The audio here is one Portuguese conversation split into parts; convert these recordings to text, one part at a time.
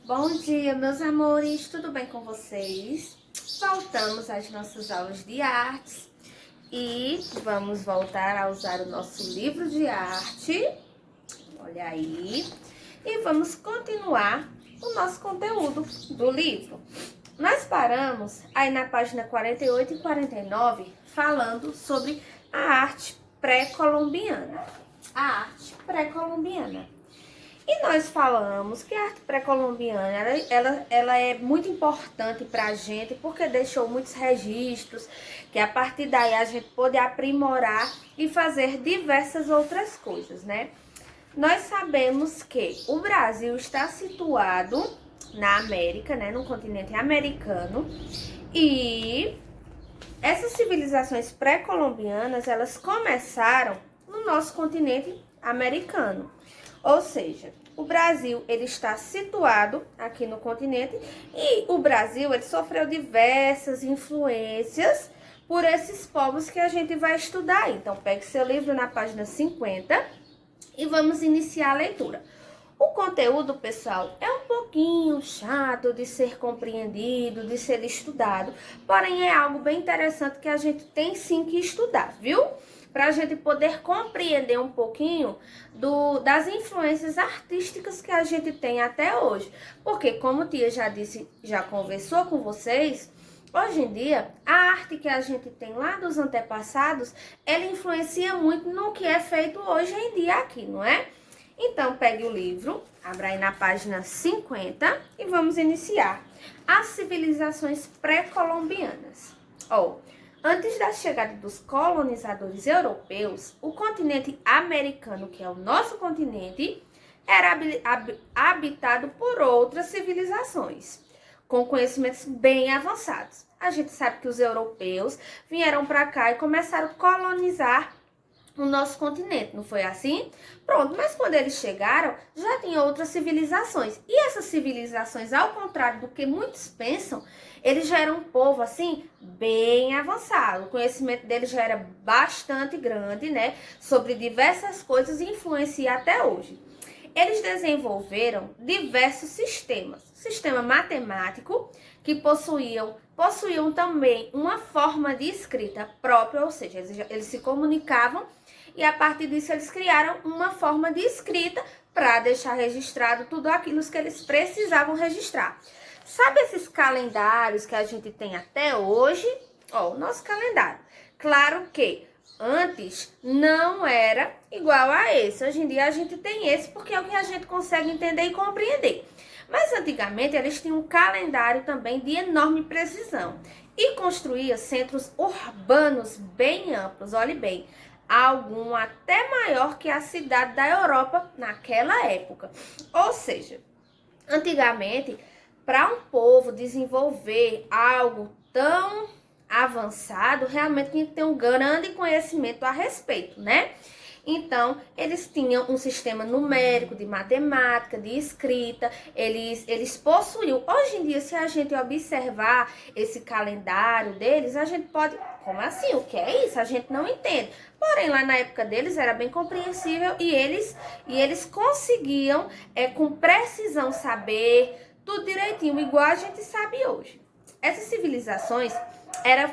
Bom dia, meus amores, tudo bem com vocês? Voltamos às nossas aulas de artes e vamos voltar a usar o nosso livro de arte, olha aí, e vamos continuar o nosso conteúdo do livro. Nós paramos aí na página 48 e 49 falando sobre a arte pré-colombiana. A arte pré-colombiana. E nós falamos que a arte pré-colombiana, ela é muito importante para a gente, porque deixou muitos registros, que a partir daí a gente pôde aprimorar e fazer diversas outras coisas, né? Nós sabemos que o Brasil está situado na América, né, no continente americano, e essas civilizações pré-colombianas, elas começaram no nosso continente americano. Ou seja, o Brasil ele está situado aqui no continente e o Brasil ele sofreu diversas influências por esses povos que a gente vai estudar. Então, pegue seu livro na página 50 e vamos iniciar a leitura. O conteúdo, pessoal, é um pouquinho chato de ser compreendido, de ser estudado, porém é algo bem interessante que a gente tem sim que estudar, viu? Para a gente poder compreender um pouquinho das influências artísticas que a gente tem até hoje. Porque, como a tia já disse, já conversou com vocês, hoje em dia, a arte que a gente tem lá dos antepassados, ela influencia muito no que é feito hoje em dia aqui, não é? Então, pegue o livro, abra aí na página 50 e vamos iniciar. As civilizações pré-colombianas. Antes da chegada dos colonizadores europeus, o continente americano, que é o nosso continente, era habitado por outras civilizações, com conhecimentos bem avançados. A gente sabe que os europeus vieram para cá e começaram a colonizar o nosso continente, não foi assim? Pronto, mas quando eles chegaram, já tinha outras civilizações. E essas civilizações, ao contrário do que muitos pensam, eles já eram um povo, assim, bem avançado. O conhecimento deles já era bastante grande, né? Sobre diversas coisas e influencia até hoje. Eles desenvolveram diversos sistemas. Sistema matemático, que possuíam também uma forma de escrita própria, ou seja, eles se comunicavam e a partir disso eles criaram uma forma de escrita para deixar registrado tudo aquilo que eles precisavam registrar. Sabe esses calendários que a gente tem até hoje? O nosso calendário. Claro que antes não era igual a esse. Hoje em dia a gente tem esse porque é o que a gente consegue entender e compreender. Mas antigamente eles tinham um calendário também de enorme precisão e construía centros urbanos bem amplos, olhe bem, algum até maior que a cidade da Europa naquela época. Ou seja, antigamente, para um povo desenvolver algo tão avançado, realmente tinha que ter um grande conhecimento a respeito, né? Então, eles tinham um sistema numérico de matemática, de escrita, eles possuíam. Hoje em dia, se a gente observar esse calendário deles, a gente pode... Como assim? O que é isso? A gente não entende. Porém, lá na época deles era bem compreensível e eles conseguiam, com precisão, saber tudo direitinho, igual a gente sabe hoje. Essas civilizações,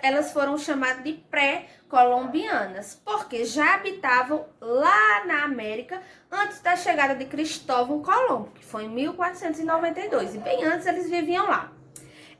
elas foram chamadas de pré-colombianas, porque já habitavam lá na América antes da chegada de Cristóvão Colombo, que foi em 1492, e bem antes eles viviam lá.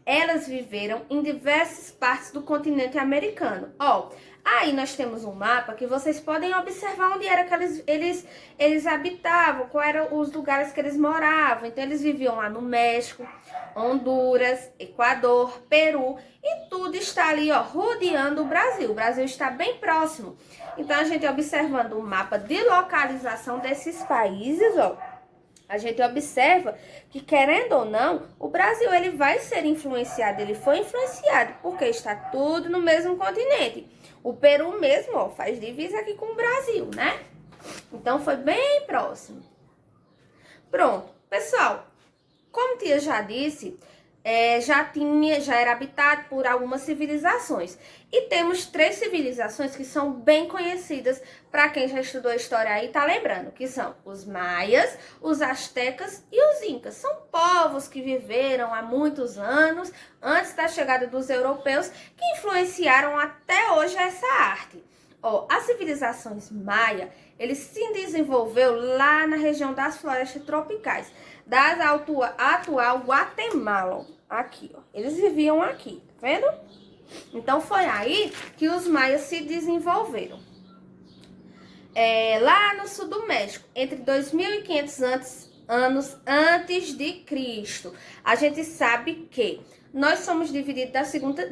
Elas viveram em diversas partes do continente americano. Aí nós temos um mapa que vocês podem observar onde era que eles habitavam, quais eram os lugares que eles moravam. Então, eles viviam lá no México, Honduras, Equador, Peru, e tudo está ali, rodeando o Brasil. O Brasil está bem próximo. Então, a gente observando o mapa de localização desses países, a gente observa que, querendo ou não, o Brasil ele vai ser influenciado, ele foi influenciado, porque está tudo no mesmo continente. O Peru mesmo, faz divisa aqui com o Brasil, né? Então, foi bem próximo. Pronto, pessoal, como tia já disse, já era habitado por algumas civilizações. E temos 3 civilizações que são bem conhecidas para quem já estudou história aí, tá lembrando, que são os maias, os astecas e os incas. São povos que viveram há muitos anos, antes da chegada dos europeus, que influenciaram até hoje essa arte. As civilizações maia, ele se desenvolveu lá na região das florestas tropicais, da atual Guatemala. Aqui, eles viviam aqui, tá vendo? Então, foi aí que os maias se desenvolveram. Lá no sul do México, entre 2.500 anos antes de Cristo. A gente sabe que nós somos divididos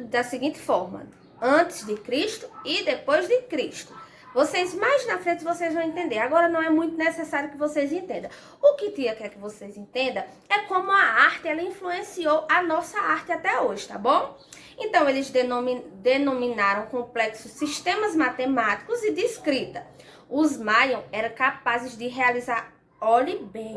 da seguinte forma: antes de Cristo e depois de Cristo. Vocês, mais na frente, vocês vão entender. Agora não é muito necessário que vocês entendam. O que tia quer que vocês entendam é como a arte, ela influenciou a nossa arte até hoje, tá bom? Então, eles denominaram complexos sistemas matemáticos e de escrita. Os maias eram capazes de realizar, olhe bem,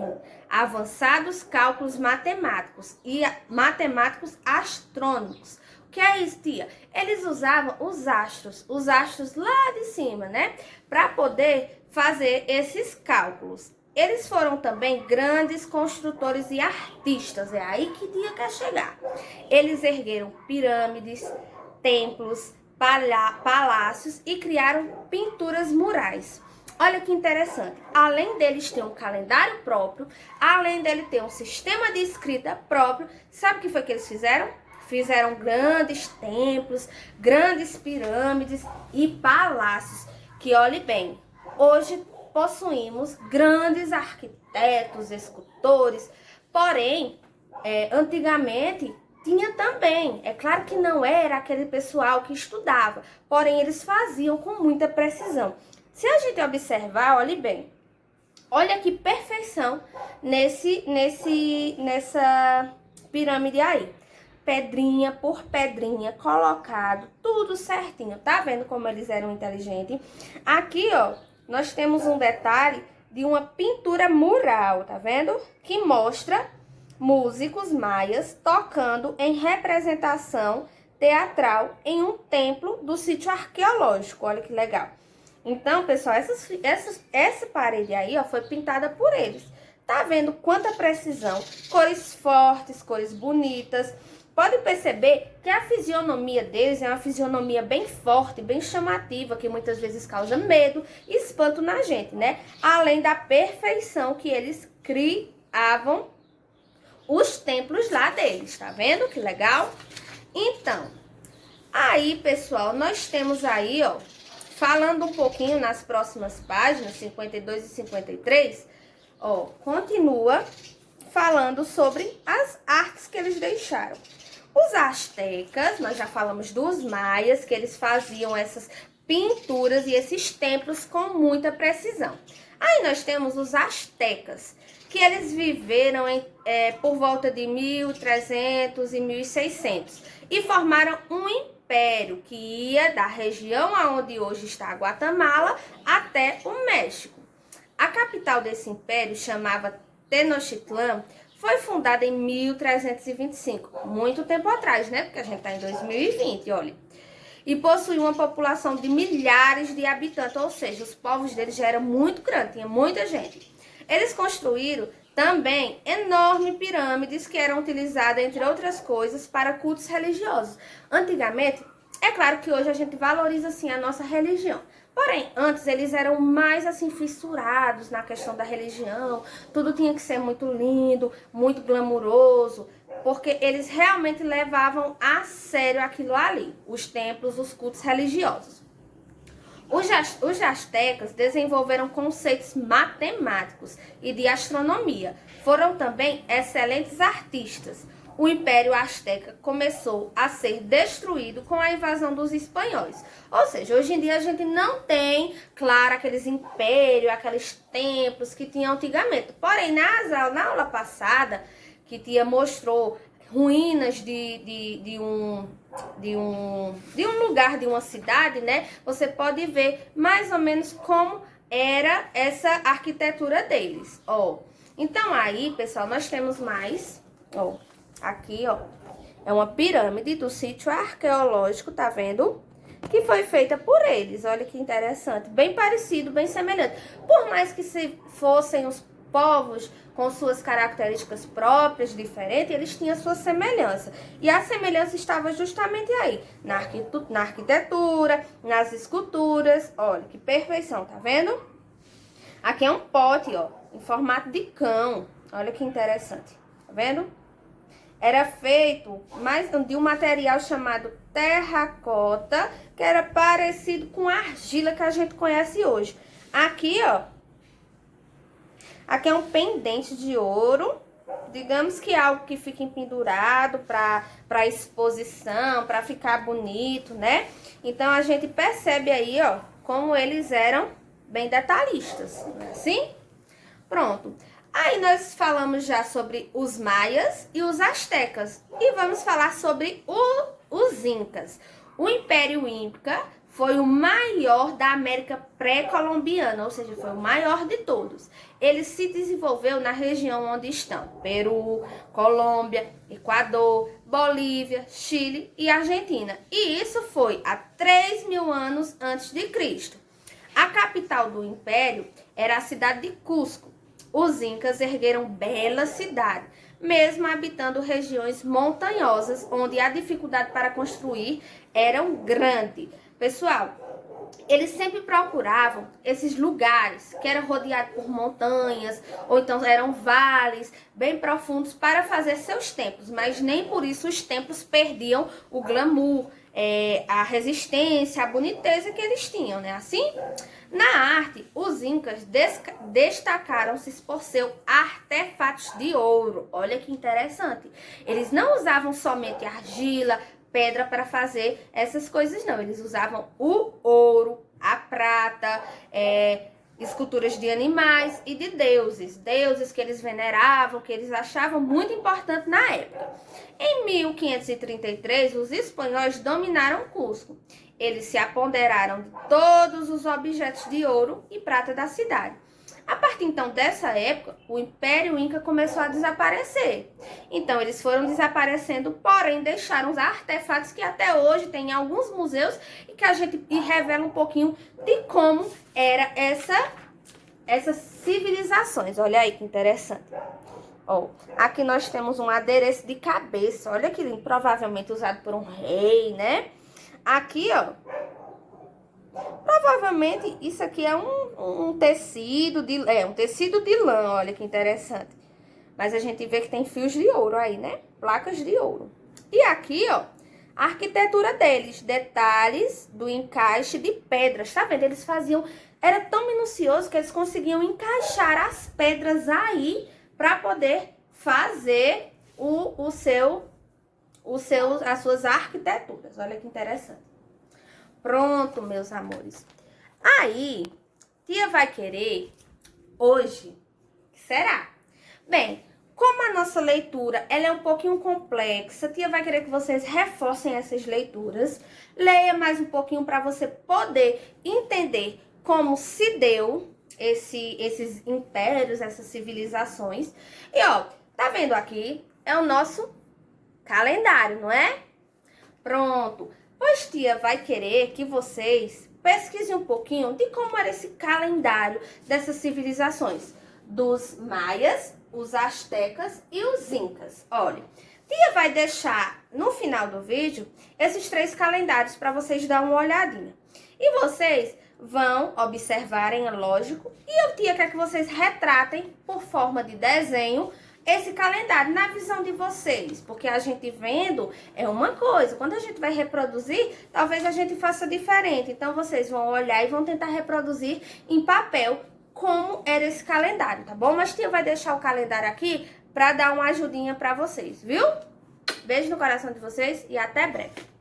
avançados cálculos matemáticos e matemáticos astrônomos. Que é isso, tia? Eles usavam os astros lá de cima, né? Para poder fazer esses cálculos. Eles foram também grandes construtores e artistas. É aí que tia quer chegar. Eles ergueram pirâmides, templos, palácios e criaram pinturas murais. Olha que interessante. Além deles ter um calendário próprio, além dele ter um sistema de escrita próprio, sabe o que foi que eles fizeram? Fizeram grandes templos, grandes pirâmides e palácios, que olhe bem, hoje possuímos grandes arquitetos, escultores, porém, antigamente tinha também, é claro que não era aquele pessoal que estudava, porém eles faziam com muita precisão. Se a gente observar, olhe bem, olha que perfeição nessa pirâmide aí. Pedrinha por pedrinha, colocado, tudo certinho. Tá vendo como eles eram inteligentes? Aqui, nós temos um detalhe de uma pintura mural, tá vendo? Que mostra músicos maias tocando em representação teatral em um templo do sítio arqueológico. Olha que legal. Então, pessoal, essa parede aí, foi pintada por eles. Tá vendo quanta precisão? Cores fortes, cores bonitas. Pode perceber que a fisionomia deles é uma fisionomia bem forte, bem chamativa, que muitas vezes causa medo e espanto na gente, né? Além da perfeição que eles criavam os templos lá deles, tá vendo? Que legal? Então, aí, pessoal, nós temos aí, falando um pouquinho nas próximas páginas, 52 e 53, continua falando sobre as artes que eles deixaram. Os astecas, nós já falamos dos maias, que eles faziam essas pinturas e esses templos com muita precisão. Aí nós temos os astecas, que eles viveram por volta de 1300 e 1600 e formaram um império que ia da região aonde hoje está a Guatemala até o México. A capital desse império chamava Tenochtitlan, foi fundada em 1325, muito tempo atrás, né? Porque a gente está em 2020, olha. E possui uma população de milhares de habitantes, ou seja, os povos deles já eram muito grandes, tinha muita gente. Eles construíram também enormes pirâmides que eram utilizadas, entre outras coisas, para cultos religiosos. Antigamente, é claro que hoje a gente valoriza, assim, a nossa religião. Porém, antes eles eram mais assim fissurados na questão da religião, tudo tinha que ser muito lindo, muito glamuroso, porque eles realmente levavam a sério aquilo ali, os templos, os cultos religiosos. Os astecas desenvolveram conceitos matemáticos e de astronomia, foram também excelentes artistas. O Império Azteca começou a ser destruído com a invasão dos espanhóis. Ou seja, hoje em dia a gente não tem, claro, aqueles impérios, aqueles templos que tinha antigamente. Porém, na aula passada, que tia mostrou ruínas de um lugar, de uma cidade, né? Você pode ver mais ou menos como era essa arquitetura deles. Então aí, pessoal, nós temos mais, aqui, É uma pirâmide do sítio arqueológico, tá vendo? Que foi feita por eles. Olha que interessante. Bem parecido, bem semelhante. Por mais que se fossem os povos com suas características próprias, diferentes, eles tinham sua semelhança. E a semelhança estava justamente aí, na arquitetura, nas esculturas. Olha que perfeição, tá vendo? Aqui é um pote, ó, em formato de cão. Olha que interessante, tá vendo? Era feito de um material chamado terracota, que era parecido com a argila que a gente conhece hoje. Aqui, ó, aqui é um pendente de ouro, digamos que é algo que fica pendurado para exposição, para ficar bonito, né? Então, a gente percebe aí, ó, como eles eram bem detalhistas, não é assim? Pronto. Aí nós falamos já sobre os maias e os astecas. E vamos falar sobre os incas. O Império Inca foi o maior da América pré-colombiana, ou seja, foi o maior de todos. Ele se desenvolveu na região onde estão Peru, Colômbia, Equador, Bolívia, Chile e Argentina. E isso foi há 3.000 anos antes de Cristo. A capital do Império era a cidade de Cusco. Os incas ergueram bela cidade, mesmo habitando regiões montanhosas, onde a dificuldade para construir era grande. Pessoal, eles sempre procuravam esses lugares que eram rodeados por montanhas, ou então eram vales bem profundos para fazer seus templos, mas nem por isso os templos perdiam o glamour, a resistência, a boniteza que eles tinham, né? Assim, na arte, os incas destacaram-se por seus artefatos de ouro. Olha que interessante. Eles não usavam somente argila, pedra para fazer essas coisas, não. Eles usavam o ouro, a prata, esculturas de animais e de deuses. Deuses que eles veneravam, que eles achavam muito importante na época. Em 1533, os espanhóis dominaram Cusco. Eles se apoderaram de todos os objetos de ouro e prata da cidade. A partir então dessa época, o Império Inca começou a desaparecer. Então eles foram desaparecendo, porém deixaram os artefatos que até hoje tem em alguns museus e que a gente revela um pouquinho de como era essas civilizações. Olha aí que interessante. Ó, aqui nós temos um adereço de cabeça. Olha que lindo, provavelmente usado por um rei, né? Aqui, ó, provavelmente isso aqui é um tecido de lã, olha que interessante. Mas a gente vê que tem fios de ouro aí, né? Placas de ouro. E aqui, ó, a arquitetura deles, detalhes do encaixe de pedras, tá vendo? Eles faziam, era tão minucioso que eles conseguiam encaixar as pedras aí para poder fazer as suas arquiteturas. Olha que interessante. Pronto, meus amores. Aí, tia vai querer hoje, que será? Bem, como a nossa leitura ela é um pouquinho complexa, tia vai querer que vocês reforcem essas leituras. Leia mais um pouquinho para você poder entender como se deu esses impérios, essas civilizações. E ó, tá vendo aqui? É o nosso calendário, não é? Pronto. Pois tia vai querer que vocês pesquisem um pouquinho de como era esse calendário dessas civilizações. Dos maias, os astecas e os incas. Olha, tia vai deixar no final do vídeo esses 3 calendários para vocês darem uma olhadinha. E vocês vão observarem, é lógico, e eu tia quer que vocês retratem por forma de desenho esse calendário na visão de vocês, porque a gente vendo é uma coisa, quando a gente vai reproduzir, talvez a gente faça diferente, então vocês vão olhar e vão tentar reproduzir em papel como era esse calendário, tá bom? Mas tia vai deixar o calendário aqui para dar uma ajudinha para vocês, viu? Beijo no coração de vocês e até breve.